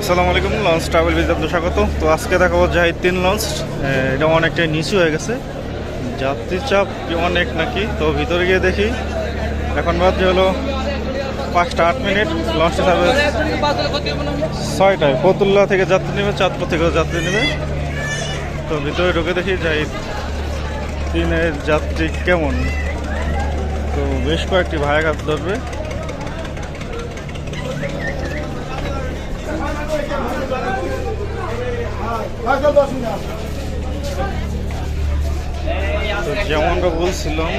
আসসালামু আলাইকুম। Launch travel ভিডিওতে আপনাদের স্বাগত। তো আজকে দেখাবো জাহিদ 3 লঞ্চ। এটা অনেকটাই নিচু হয়ে গেছে, যাত্রী চাপ অনেক নাকি। তো ভিতরে গিয়ে দেখি। এখন বাজে হলো 5টা 8 মিনিট। লঞ্চটি ছাড়বে 6টায়। ফতুল্লা থেকে যাত্রী নেবে, চাঁদপুর থেকেও যাত্রী নেবে। তো ভিতরে ঢুকে দেখি জাহিদ 3-এর যাত্রী কেমন। তো বেশ কয়েকটি ভাড়াঘাট ধরবে। যেমনটা বলছিলাম,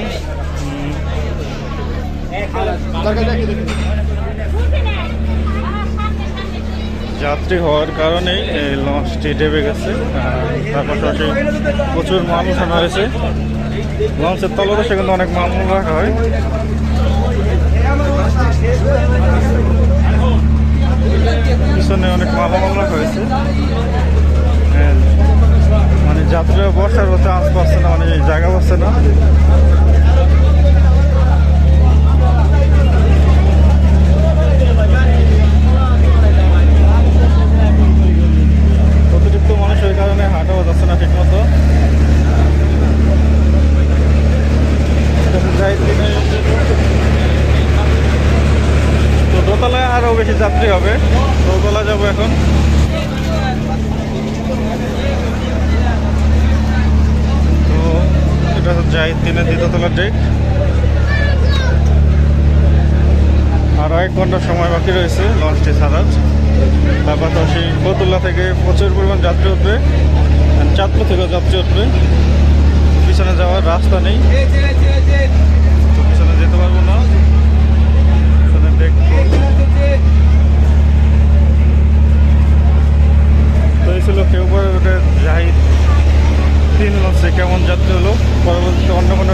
যাত্রী হওয়ার কারণেই এই লঞ্চটি ডেবে গেছে। তার পাশাপাশি প্রচুর মাল উঠানো হয়েছে। লঞ্চের তলদেশে কিন্তু অনেক মাল রাখা হয়। পিছনে অনেক মাল রাখা হয়েছে। মানে যাত্রীরা বসার চান্স পাচ্ছে না, মানে জায়গা পাচ্ছে না। অতিরিক্ত মানুষের কারণে হাঁটাও যাচ্ছে না ঠিক মতো। তো দোতলায় আরও বেশি যাত্রী হবে। দোতলা যাবো এখন। তো এটা জাহিদ 3-এর দ্বিতীয়তলার ডেক। আর 1 ঘন্টা সময় বাকি রয়েছে লঞ্চটি ছাড়ার। তার পাশাপাশি ফতুল্লা থেকে প্রচুর পরিমাণ যাত্রী উঠবে, চাঁদপুর থেকেও যাত্রী উঠবে। পিছনে যাওয়ার রাস্তা নেই, তো পিছনে যেতে পারবো না। পিছনে দেখবো। তো এই ছিল কেউ জাহিদ 3 লঞ্চে কেমন যাত্রী হলো। পরবর্তীতে অন্য কোনো